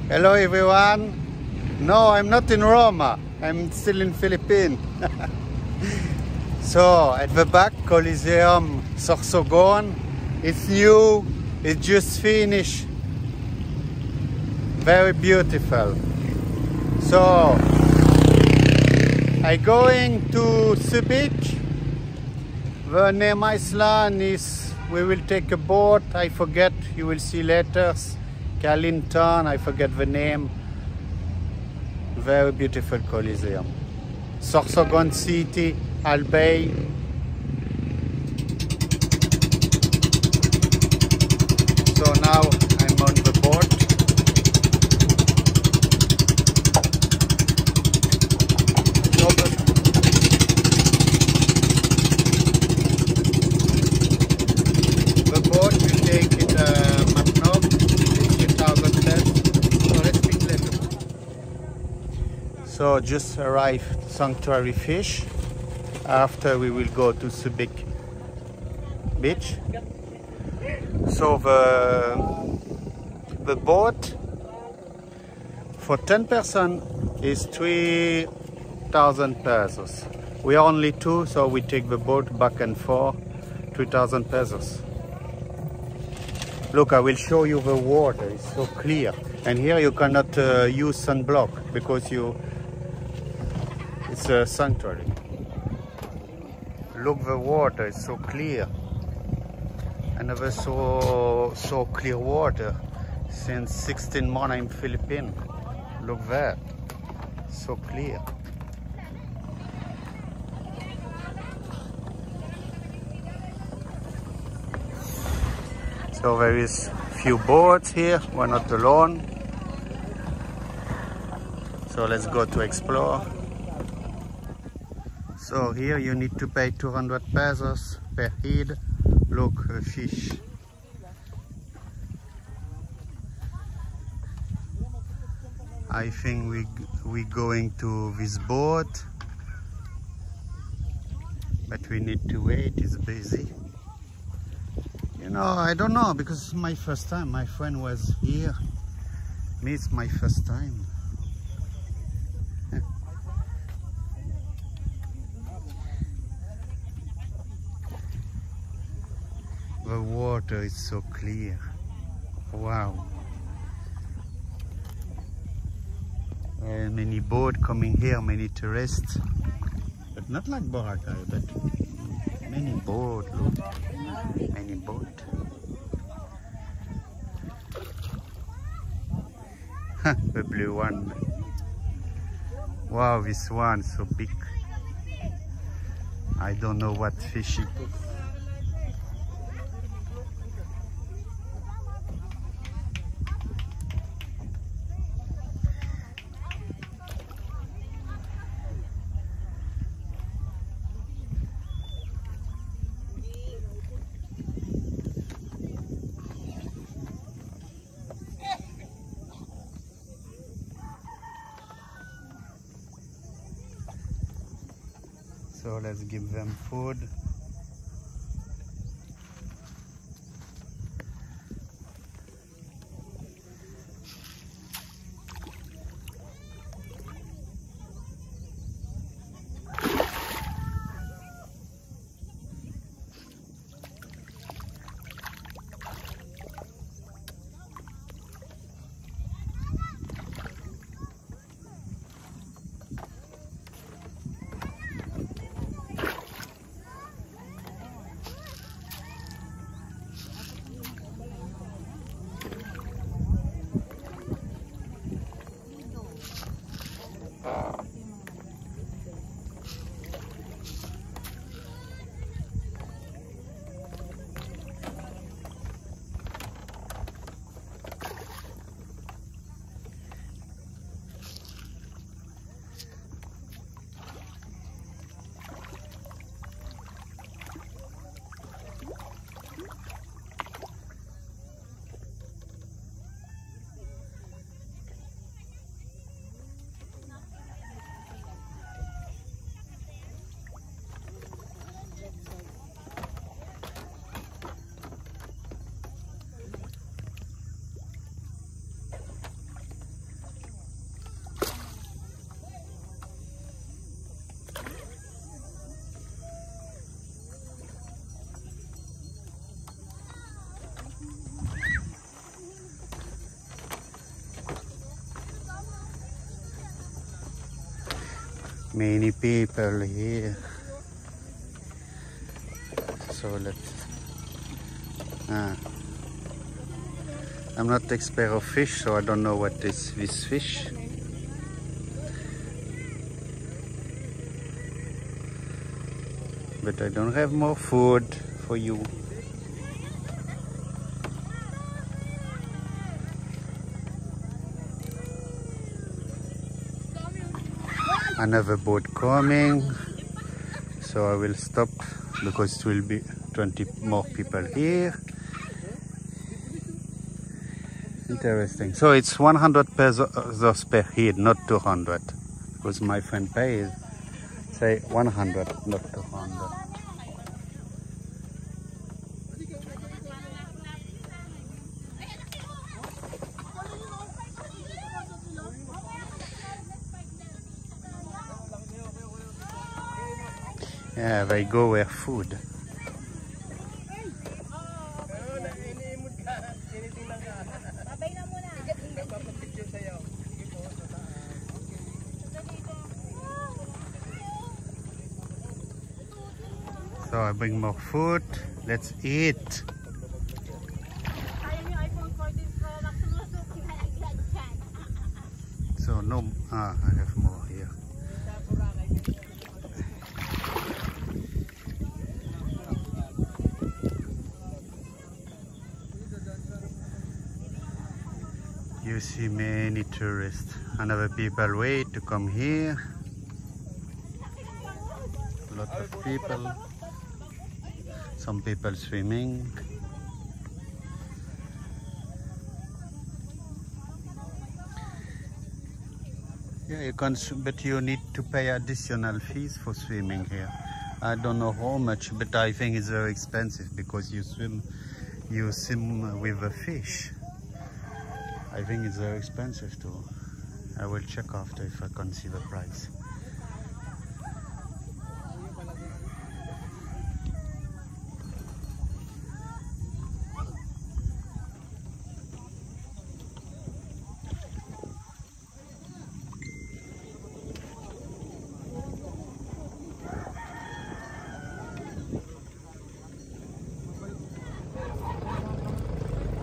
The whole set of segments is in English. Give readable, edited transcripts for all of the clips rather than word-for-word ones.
Hello everyone. No, I'm not in Roma. I'm still in Philippines. So at the back, Coliseum Sorsogon. It's new. It just finished. Very beautiful. So I going to Subic. The name Iceland is, we will take a boat. I forget, you will see letters. Kalinton, I forget the name. Very beautiful Coliseum. Sorsogon City, Albay. So now I'm on the boat. The boat will take it Matnog, 3,000 steps. So let's speak later. So just arrived Sanctuary Fish. After we will go to Subic Beach. So the boat for 10 person is 3,000 pesos. We are only two, so we take the boat back and forth, 3,000 pesos. Look, I will show you the water, it's so clear. And here you cannot use sunblock because it's a sanctuary. Look, the water is so clear. I never saw so clear water since 16 months in Philippines. Look there, so clear. So there is few boats here, we're not alone. So let's go to explore. So here you need to pay 200 pesos per head. Look, the fish. I think we going to this boat, but we need to wait, it's busy. You know, I don't know, because it's my first time. My friend was here. Me, it's my first time. The water is so clear. Wow. Many boats coming here, many tourists. But not like Boracay, but many boats, look. Many boats. The blue one. Wow, this one so big. I don't know what fish it is. So let's give them food. Many people here. So let's. I'm not expert of fish, so I don't know what is this fish. But I don't have more food for you. Another boat coming, so I will stop because it will be 20 more people here. Interesting. So it's 100 pesos per head, not 200, because my friend pays say 100, not 200. Yeah, they go where food. So I bring more food. Let's eat. So no, I have more here. You see many tourists and other people wait to come here. A lot of people. Some people swimming. Yeah, you can, but you need to pay additional fees for swimming here. I don't know how much, but I think it's very expensive because you swim with a fish. I think it's very expensive too. I will check after if I can see the price.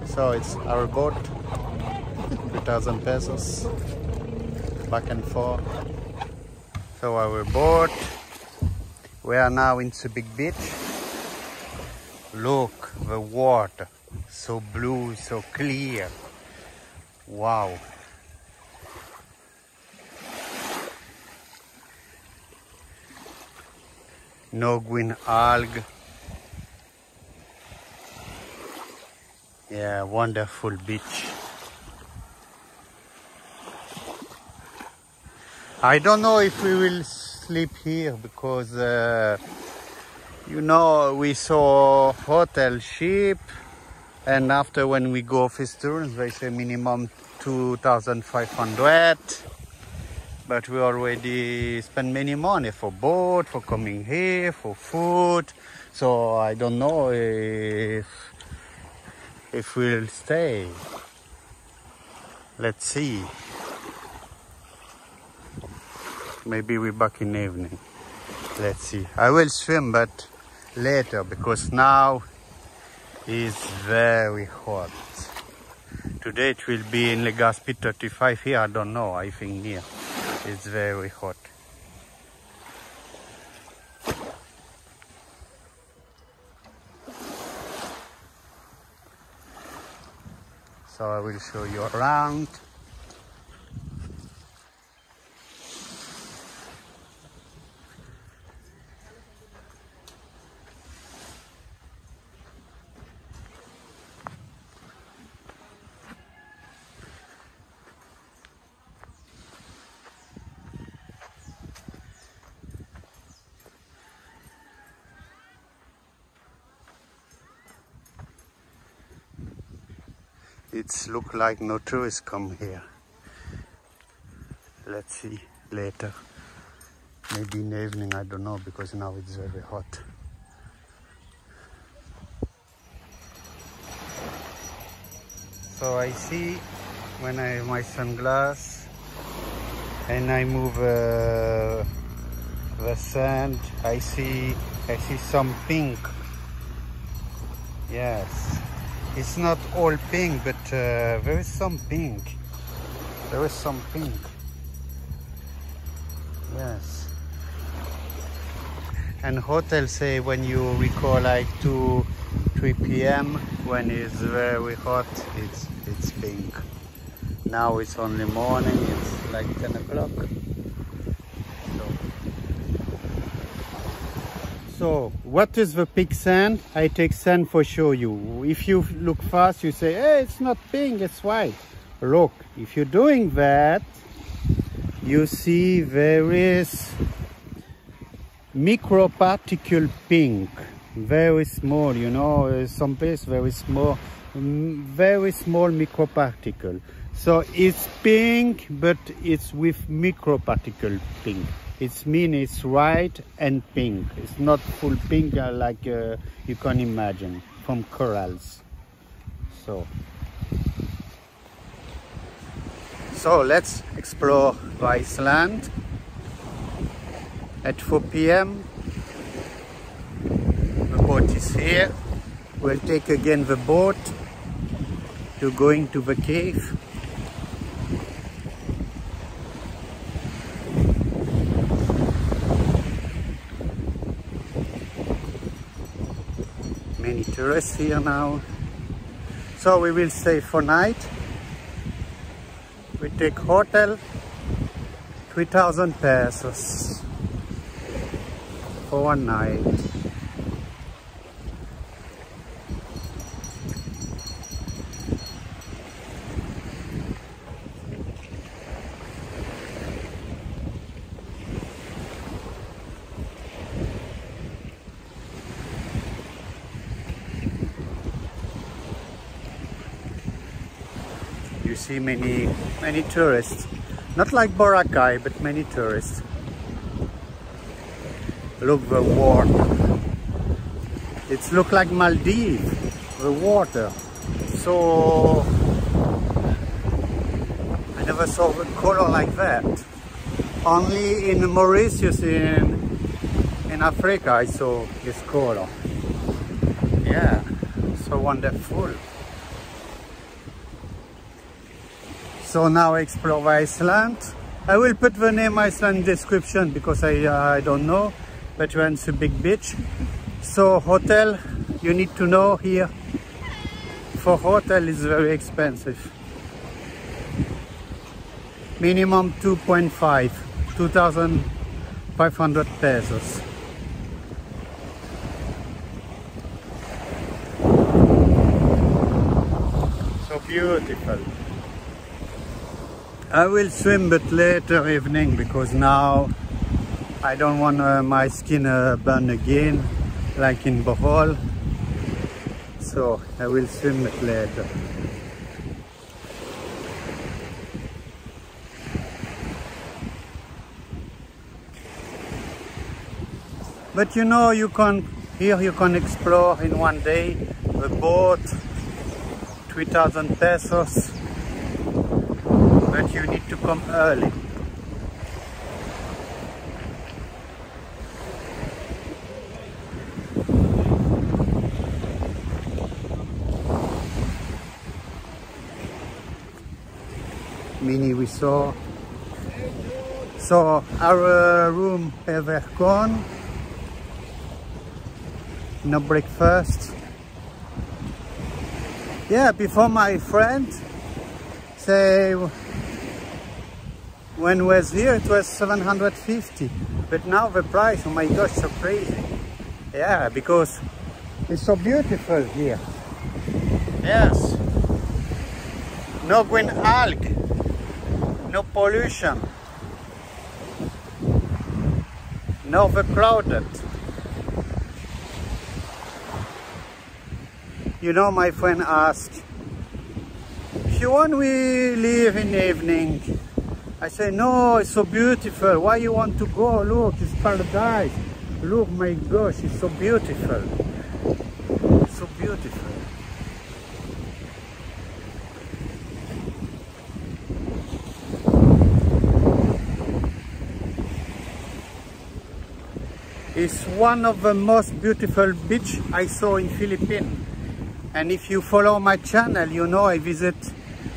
So it's our boat, 2,000 pesos, back and forth. So our boat, we are now in the big beach. Look, the water, so blue, so clear. Wow. No green algae. Yeah, wonderful beach. I don't know if we will sleep here because, you know, we saw hotel cheap, and after when we go restaurants, they say minimum 2,500. But we already spend many money for boat, for coming here, for food. So I don't know if we'll stay. Let's see. Maybe we're back in the evening. Let's see. I will swim, but later, because now it's very hot. Today it will be in Legazpi 35 here. I don't know. I think here it's very hot. So I will show you around. It's look like no tourists come here. Let's see later. Maybe in the evening, I don't know, because now it's very hot. So I see when I have my sunglasses and I move The sand, I see some pink. Yes, it's not all pink, but there is some pink. There is some pink. Yes. And hotels say when you recall like 3 p.m. when it's very hot, it's pink. Now it's only morning, it's like 10 o'clock. So what is the pink sand? I take sand for show you. If you look fast, you say, hey, it's not pink, it's white. Look, if you're doing that, you see there is microparticle pink, very small, you know, some place very small microparticle. So it's pink, but it's with microparticle pink. It means it's white and pink. It's not full pink like you can imagine from corals. So let's explore Iceland at 4 p.m. The boat is here. We'll take again the boat to going to the cave. Many tourists here now. So we will stay for night. We take hotel, 3,000 pesos for one night. You see many tourists, not like Boracay, but many tourists. Look the water. It looks like Maldives, the water. So I never saw a color like that. Only in Mauritius, in Africa, I saw this color. Yeah, so wonderful. So now I explore Iceland. I will put the name Iceland in description because I don't know, but it's a big beach. So hotel, you need to know here, for hotel is very expensive. Minimum 2,500 pesos. So beautiful. I will swim but later evening because now I don't want my skin burn again like in Bohol. So I will swim but later. But you know, you can explore in one day. The boat, 3,000 pesos. But you need to come early. Mini we saw. So our room ever gone. No breakfast. Yeah, before my friend say when was here it was 750, but now the price, oh my gosh, so crazy. Yeah, because it's so beautiful here. Yes, no green algae, no pollution, no overcrowded. You know, my friend asked, if you want we leave in the evening. I say, no, it's so beautiful. Why you want to go? Look, it's paradise. Look, my gosh, it's so beautiful. It's so beautiful. It's one of the most beautiful beach I saw in Philippines. And if you follow my channel, you know I visit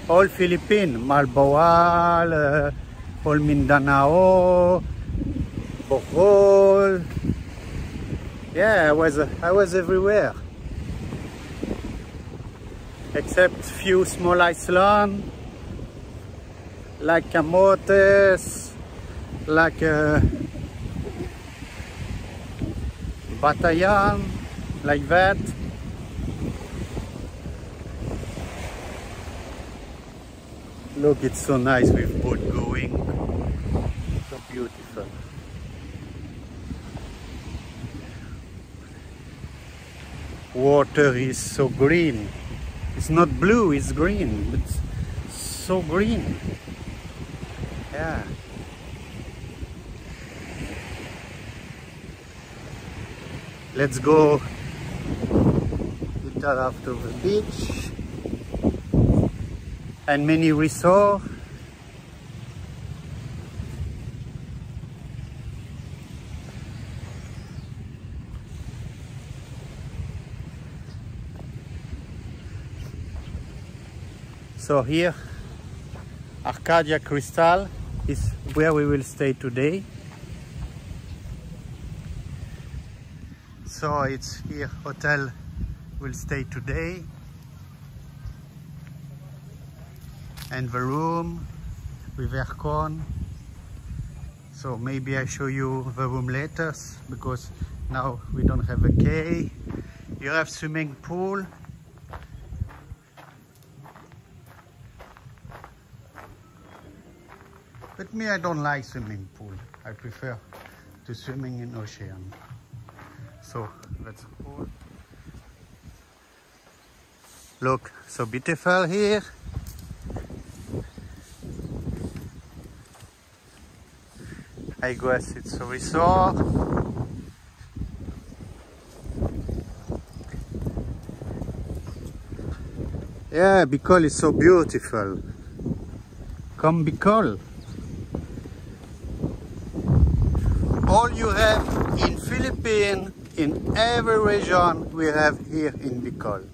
all Philippines, Malboal, all Mindanao, Bohol. Yeah, I was everywhere. Except few small islands, like Camotes, like Batayan, like that. Look, it's so nice with boat going. So beautiful. Water is so green. It's not blue, it's green. It's so green. Yeah. Let's go later after the beach and many resorts. So here, Arcadia Crystal is where we will stay today. So it's here, hotel will stay today. And the room with aircon. So maybe I show you the room later, because now we don't have a key. You have swimming pool. But me, I don't like swimming pool. I prefer to swimming in ocean. So that's cool. Look, so beautiful here. I guess it's a resort. Yeah, Bicol is so beautiful. Come Bicol. All you have in Philippines, in every region, we have here in Bicol.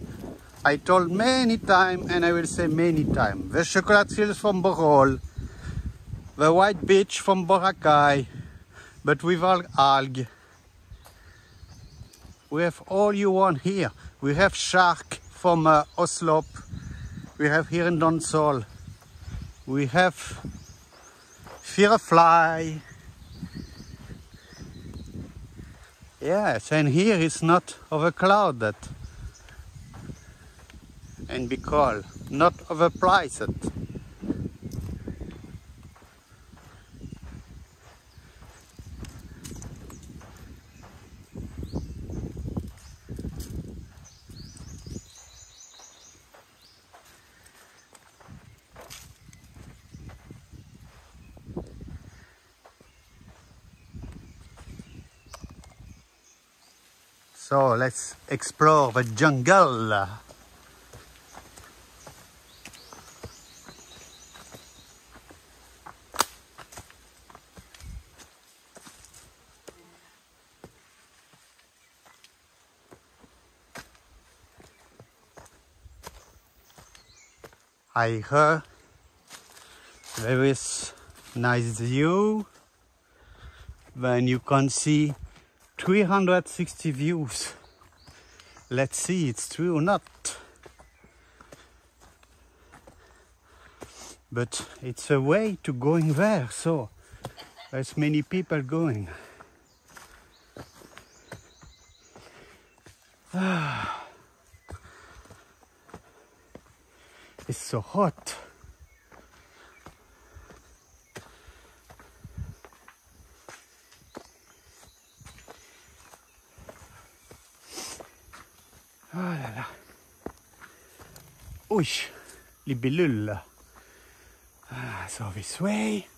I told many times, and I will say many times, the chocolate hills from Bohol, the white beach from Boracay, but without algae. We have all you want here. We have shark from Oslop. We have here in Donsol. We have firefly. Yes, and here it's not overclouded. And Bicol, not overpriced. So let's explore the jungle. I heard there is nice view when you can see 360 views. Let's see it's true or not. But it's a way to going there, so there's many people going. It's so hot. Oh là là. Ui, libellule. So this way.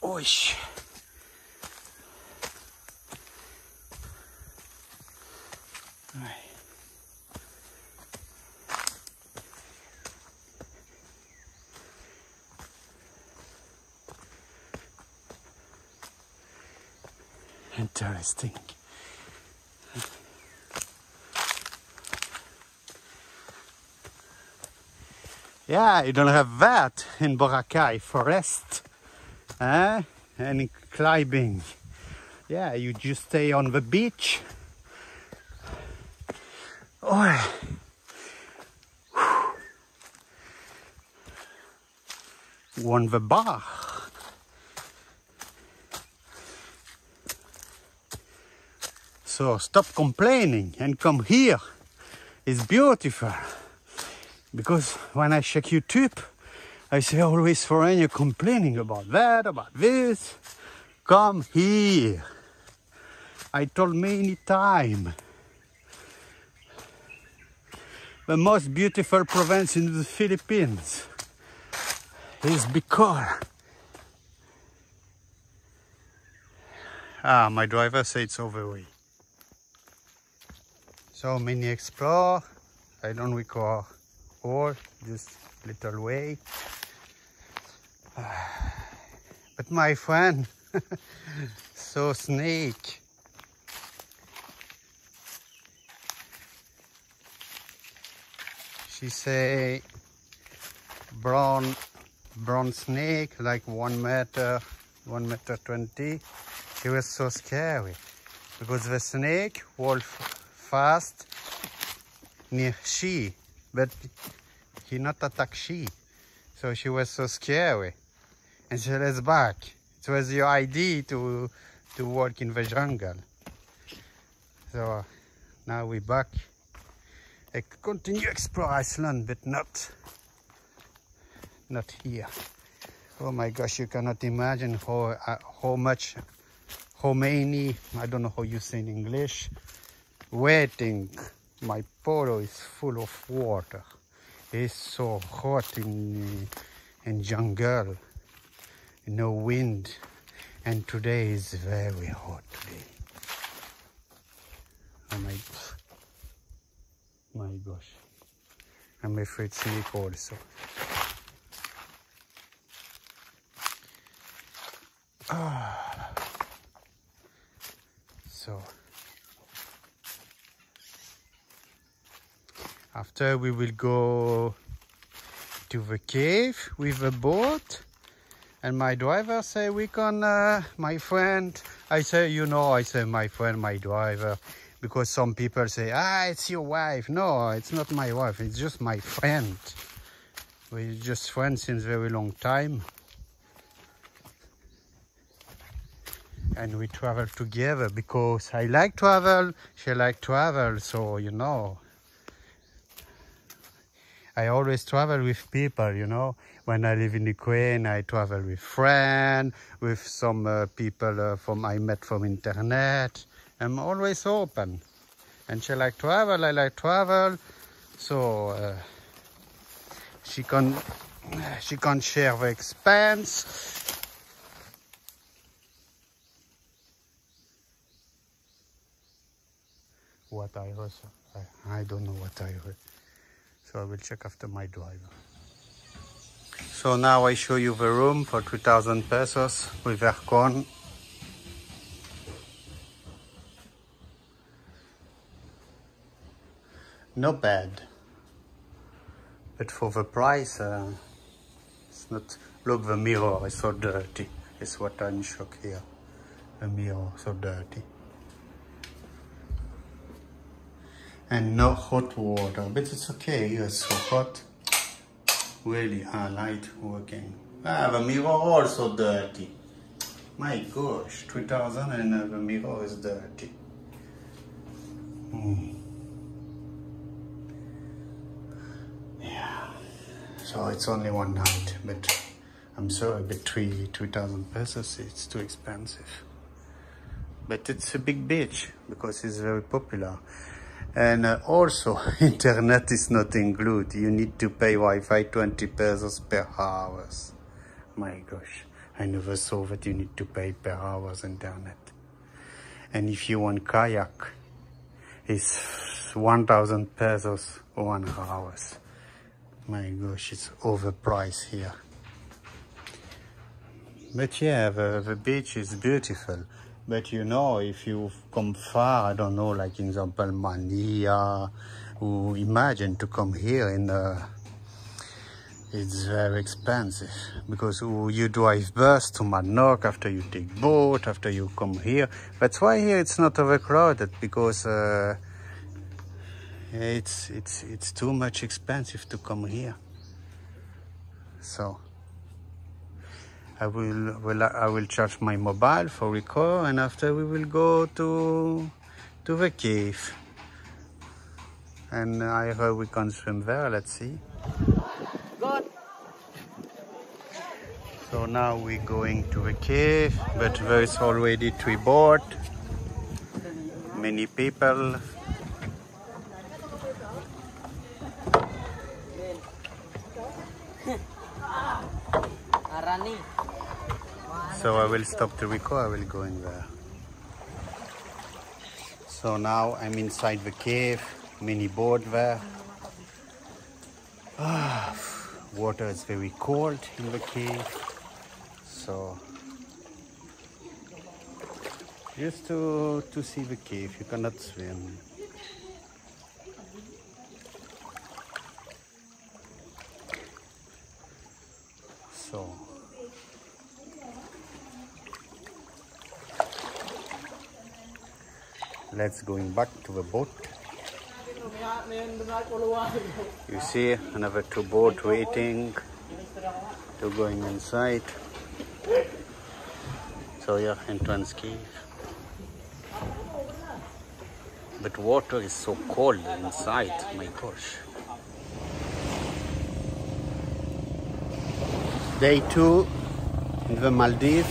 Ui. Right. Interesting. Yeah, you don't have that in Boracay forest, any climbing. Yeah, you just stay on the beach. Oh. On the bar. So stop complaining and come here. It's beautiful. Because when I check YouTube, I say always foreigner complaining about that, about this. Come here. I told many times. The most beautiful province in the Philippines is Bicol. My driver said it's overway. So many explore. I don't record all, just little way. But my friend saw snake. She say brown snake, like 1 meter, 1 meter 20. She was so scary because the snake walked fast near she, but he not attack she. So she was so scary. And she said, let's back. It was your idea to walk in the jungle. So now we back. I continue explore Iceland, but not here. Oh my gosh, you cannot imagine how many, I don't know how you say in English, waiting. My polo is full of water. It's so hot in jungle, no wind, and today is very hot today. Oh my gosh, I'm afraid snake also. So after we will go to the cave with a boat, and my driver say we can, my friend, I say my friend, my driver, because some people say, it's your wife. No, it's not my wife, it's just my friend. We're just friends since very long time. And we travel together because I like travel, she like travel, so you know. I always travel with people, you know. When I live in Ukraine, I travel with friends, with some people I met from internet. I'm always open. And she like travel, I like travel. So she can share the expense. What I heard, I don't know what I heard. So I will check after my driver. So now I show you the room for 3,000 pesos with aircon. Not bad. But for the price, it's not. Look, the mirror is so dirty. It's what I'm shocked here. The mirror so dirty. And no hot water, but it's okay, it's so hot. Really, light working. The mirror also dirty. My gosh, 3,000 and the mirror is dirty. Yeah, so it's only one night, but I'm sorry, but 3,000 pesos, it's too expensive. But it's a big beach because it's very popular. And also, internet is not included. You need to pay Wi-Fi 20 pesos per hour. My gosh, I never saw that you need to pay per hour internet. And if you want kayak, it's 1,000 pesos 1 hour. My gosh, it's overpriced here. But yeah, the beach is beautiful. But you know, if you come far, I don't know, like in example Mania, or imagine to come here in it's very expensive, because you drive bus to Madnock, after you take boat, after you come here. That's why here it's not overcrowded, because it's too much expensive to come here. So I will charge my mobile for record, and after we will go to the cave, and I heard we can swim there. Let's see. Good. So now we're going to the cave, but there is already 3 boats, many people. So I will stop the record, I will go in there. So now I'm inside the cave, many boats there. Water is very cold in the cave. So just to see the cave, you cannot swim. So let's going back to the boat. You see another 2 boats waiting to going inside. So yeah, entrance cave. But water is so cold inside, my gosh. Day 2 in the Maldives.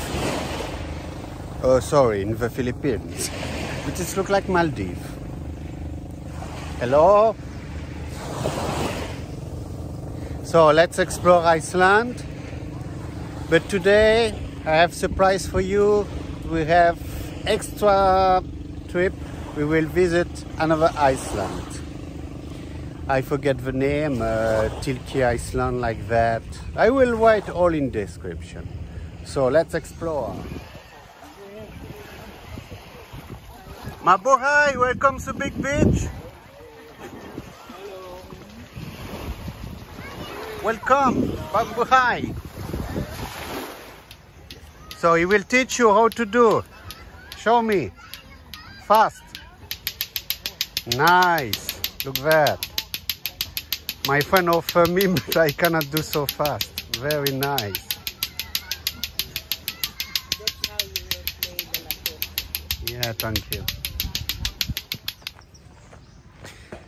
Oh, sorry, in the Philippines. It just looks like Maldives. Hello? So let's explore Iceland. But today I have a surprise for you. We have extra trip. We will visit another Iceland. I forget the name, Tilki Iceland, like that. I will write all in description. So let's explore. Mabuhay, welcome to Big Beach. Welcome, Mabuhay. So he will teach you how to do. Show me. Fast. Nice. Look that. My friend offered me, but I cannot do so fast. Very nice. Yeah, thank you.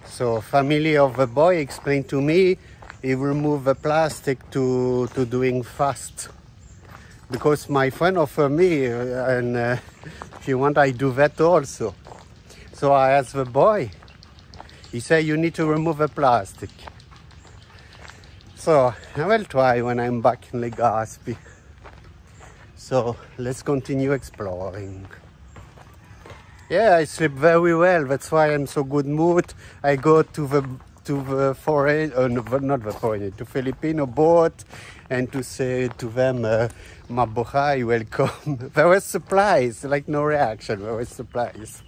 So family of the boy explained to me he will move the plastic to doing fast. Because my friend offered me, and if you want, I do that also. So I asked the boy. He said, you need to remove the plastic. So I will try when I'm back in Legazpi. So let's continue exploring. Yeah, I sleep very well. That's why I'm so good mood. I go to the foreign, no, not the foreign, to Filipino boat, and to say to them, Mabuhay, welcome. There was surprise, like no reaction. There was surprise.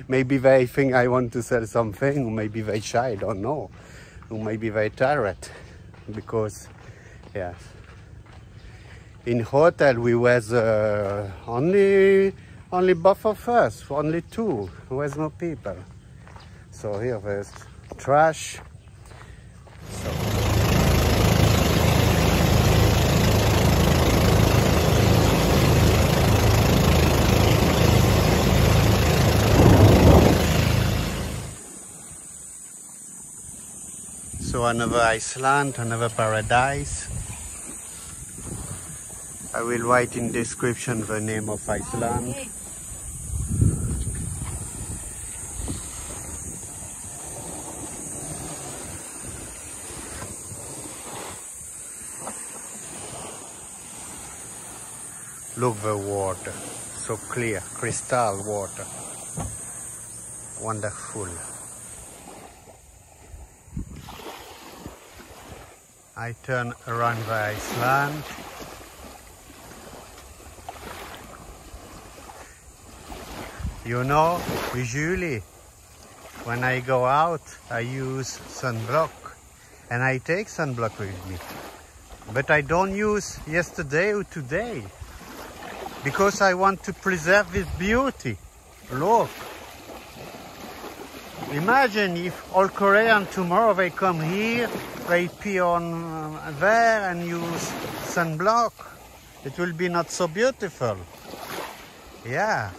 Maybe they think I want to sell something, or maybe they shy, I don't know. Or maybe they tired, because, yeah. In hotel we was only both of us, only 2. There was no people. So here there's trash. So another Iceland, another paradise. I will write in description the name of Iceland. Look the water, so clear, crystal water. Wonderful. I turn around the Iceland. You know, usually when I go out, I use sunblock, and I take sunblock with me. But I don't use yesterday or today, because I want to preserve this beauty. Look. Imagine if all Koreans tomorrow they come here, they pee on there and use sunblock. It will be not so beautiful. Yeah.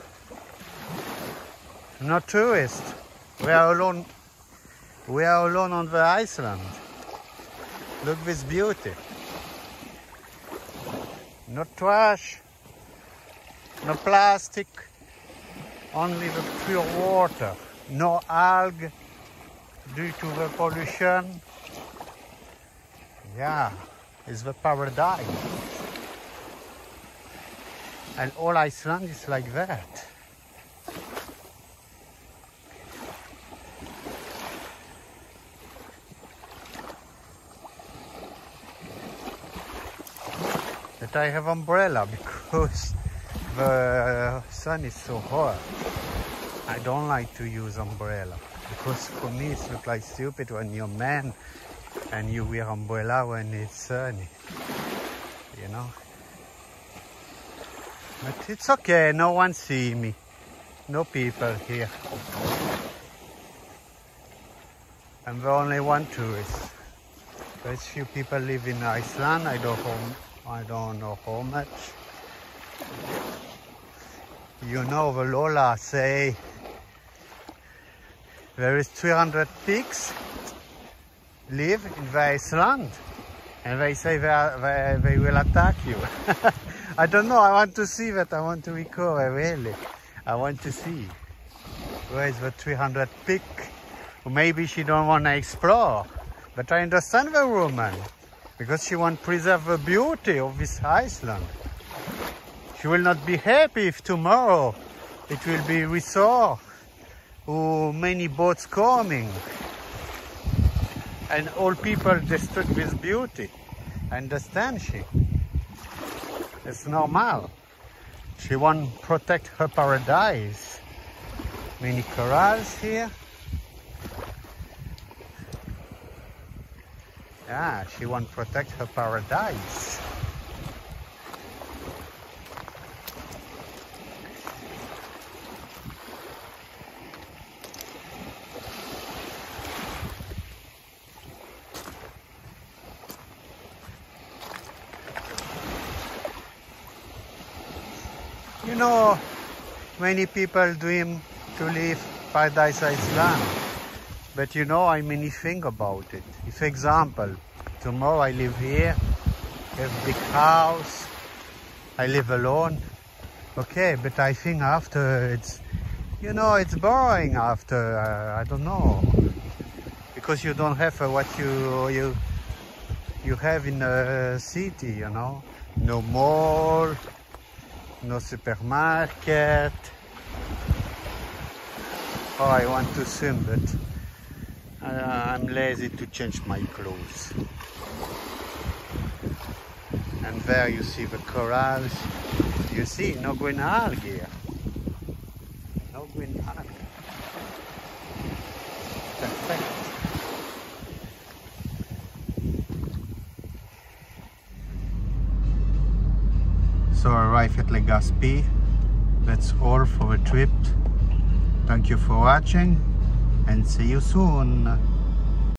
No tourists. We are alone. We are alone on the island. Look this beauty. No trash, no plastic, only the pure water. No algae due to the pollution. Yeah, it's the paradise. And all Iceland is like that. But I have umbrella because the sun is so hot. I don't like to use umbrella because for me it looks like stupid when you're a man and you wear umbrella when it's sunny, you know. But it's okay, no one see me, no people here. I'm the only one tourist. Very few people live in Iceland. I don't know how much. You know, the Lola say there is 300 pigs live in the Iceland, and they say they will attack you. I don't know, I want to see that, I want to recover, really. I want to see where is the 300 pig. Or maybe she don't want to explore, but I understand the woman, because she wants to preserve the beauty of this Iceland. She will not be happy if tomorrow it will be resort or many boats coming and all people destroy this beauty. Understand she? It's normal. She wants to protect her paradise. Many corals here. Yeah, she wants to protect her paradise. You know, many people dream to live Paradise Island, but you know, I many think about it. If, example, tomorrow I live here, have a big house, I live alone, okay, but I think after it's, you know, it's boring after, I don't know, because you don't have what you have in a city, you know, no mall, no supermarket. Oh, I want to swim, but I'm lazy to change my clothes. And there you see the corals. You see, no green algae here. No green algae. Perfect. So I arrived at Legazpi. That's all for the trip. Thank you for watching and see you soon.